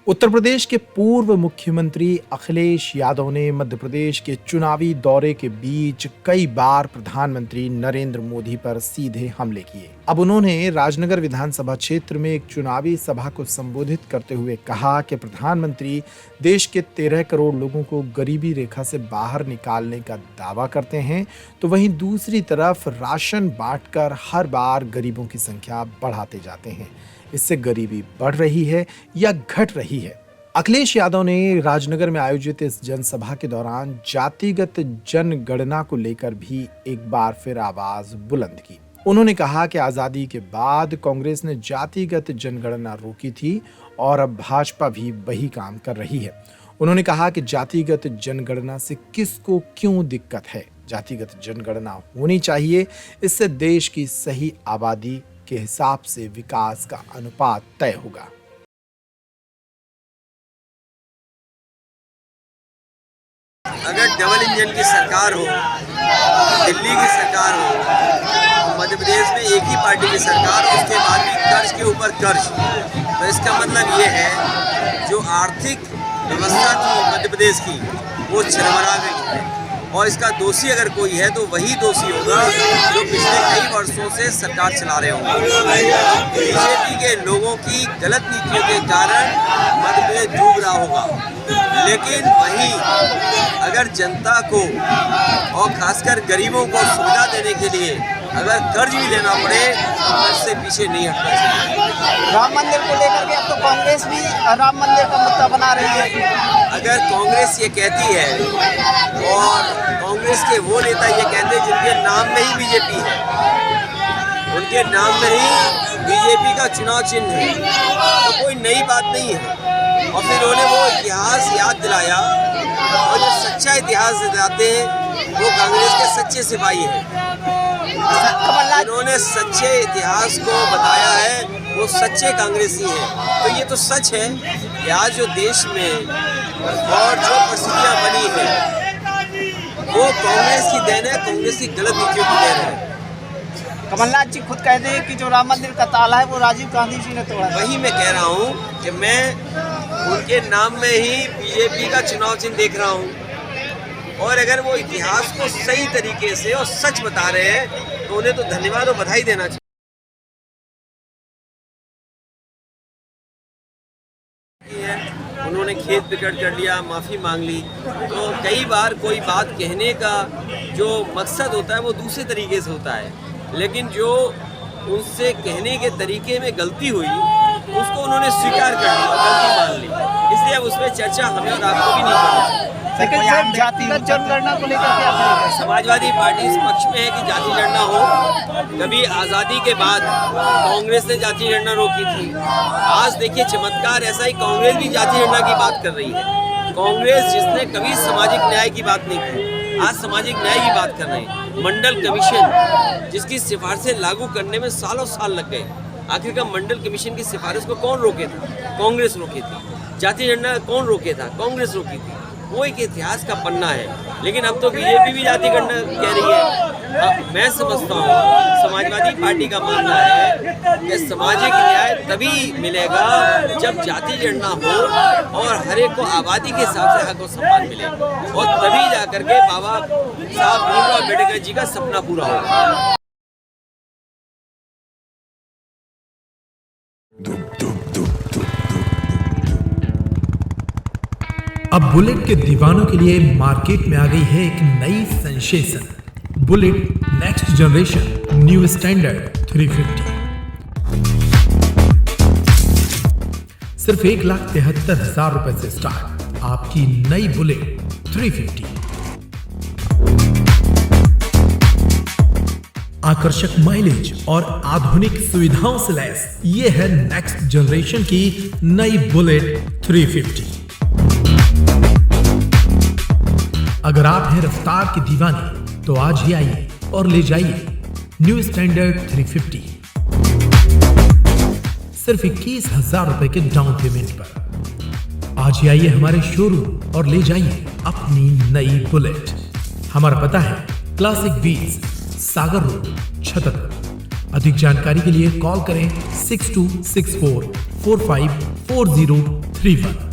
उत्तर प्रदेश के पूर्व मुख्यमंत्री अखिलेश यादव ने मध्य प्रदेश के चुनावी दौरे के बीच कई बार प्रधानमंत्री नरेंद्र मोदी पर सीधे हमले किए। अब उन्होंने राजनगर विधानसभा क्षेत्र में एक चुनावी सभा को संबोधित करते हुए कहा कि प्रधानमंत्री देश के 13 करोड़ लोगों को गरीबी रेखा से बाहर निकालने का दावा करते हैं, तो वहीं दूसरी तरफ राशन बांटकर हर बार गरीबों की संख्या बढ़ाते जाते हैं। इससे गरीबी बढ़ रही है या घट रही है? अखिलेश यादव ने राजनगर में आयोजित इस जनसभा के दौरान जातिगत जनगणना को लेकर भी एक बार फिर आवाज बुलंद की। उन्होंने कहा कि आजादी के बाद कांग्रेस ने जातिगत जनगणना रोकी थी और अब भाजपा भी वही काम कर रही है। उन्होंने कहा कि जातिगत जनगणना से किसको क्यों दिक्कत है? जातिगत जनगणना होनी चाहिए, इससे देश की सही आबादी के हिसाब से विकास का अनुपात तय होगा। अगर डबल इंजन की सरकार हो, दिल्ली की सरकार हो, मध्य प्रदेश में एक ही पार्टी की सरकार, उसके बाद भी कर्ज के ऊपर कर्ज, तो इसका मतलब ये है जो आर्थिक व्यवस्था थी मध्य प्रदेश की वो चरमरा गई है। और इसका दोषी अगर कोई है तो वही दोषी होगा जो पिछले कई वर्षों से सरकार चला रहे होंगे। बीजेपी के लोगों की गलत नीतियों के कारण मध्य प्रदेश डूब रहा होगा। लेकिन वहीं अगर जनता को और खासकर गरीबों को सुविधा देने के लिए अगर कर्ज भी लेना पड़े तो कर्ज से पीछे नहीं हटना चाहिए। राम मंदिर को लेकर के अब तो कांग्रेस भी राम मंदिर का मुद्दा बना रही है। अगर कांग्रेस ये कहती है और कांग्रेस के वो नेता ये कहते हैं जिनके नाम में ही बीजेपी है, उनके नाम में ही बीजेपी का चुनाव चिन्ह है, तो कोई नई बात नहीं है। और फिर उन्होंने वो इतिहास याद दिलाया, और जो सच्चा इतिहास दिलाते हैं वो कांग्रेस के सच्चे सिपाही हैं। इन्होंने सच्चे इतिहास को बताया है, वो सच्चे कांग्रेसी हैं। तो ये तो सच है कि आज जो देश में और जो परिस्थितियाँ बनी हैं वो कांग्रेस की देन है, कांग्रेस की गलत नीतियों की देन है। कमलनाथ जी खुद कहते हैं कि जो राम मंदिर का ताला है वो राजीव गांधी जी ने तोड़ा। वही मैं कह रहा हूँ कि मैं उनके नाम में ही बीजेपी का चुनाव चिन्ह देख रहा हूँ, और अगर वो इतिहास को सही तरीके से और सच बता रहे हैं तो उन्हें तो धन्यवाद और बधाई देना चाहिए। उन्होंने खेत विकट कर लिया, माफ़ी मांग ली, तो कई बार कोई बात कहने का जो मकसद होता है वो दूसरे तरीके से होता है, लेकिन जो उनसे कहने के तरीके में गलती हुई उसको उन्होंने स्वीकार कर ली, गलती मान ली। इसलिए अब उसमें चर्चा हमें और आपको भी नहीं करनी चाहिए। लेकिन जातिगत जनगणना को लेकर क्या कहेंगे? समाजवादी पार्टी इस पक्ष में है कि जाति गणना हो। कभी आज़ादी के बाद कांग्रेस ने जाति गणना रोकी थी। आज देखिए चमत्कार ऐसा ही, कांग्रेस भी जाति गणना की बात कर रही है। कांग्रेस जिसने कभी सामाजिक न्याय की बात नहीं की, आज सामाजिक न्याय की बात कर रहे हैं। मंडल कमीशन जिसकी सिफारिशें लागू करने में सालों साल लग गए, आखिरकार मंडल कमीशन की सिफारिश को कौन रोके था? कांग्रेस रोकी थी। जाति गणना कौन रोके था? कांग्रेस रोकी थी। वो एक इतिहास का पन्ना है, लेकिन अब तो बीजेपी भी जाति गणना कह रही है। मैं समझता हूँ समाजवादी पार्टी का मानना है कि सामाजिक न्याय तभी मिलेगा जब जाति गणना हो और हर एक को आबादी के हिसाब से हक और सम्मान मिले, और तभी जाकर के बाबा साहब भीमराव अम्बेडकर जी का सपना पूरा होगा। अब बुलेट के दीवानों के लिए मार्केट में आ गई है एक नई sensation, bullet next generation new standard 350। सिर्फ 1,73,000 रुपए से स्टार्ट आपकी नई बुलेट 350। आकर्षक माइलेज और आधुनिक सुविधाओं से लैस ये है नेक्स्ट जनरेशन की नई बुलेट 350। अगर आप हैं रफ्तार की दीवानी तो आज ही आइए और ले जाइए न्यू स्टैंडर्ड 350 सिर्फ 21,000 रुपए के डाउन पेमेंट पर। आज ही आइए हमारे शोरूम और ले जाइए अपनी नई बुलेट। हमारा पता है क्लासिक व्हील्स, सागर रोड, छतरपुर। अधिक जानकारी के लिए कॉल करें 6264454033। 79231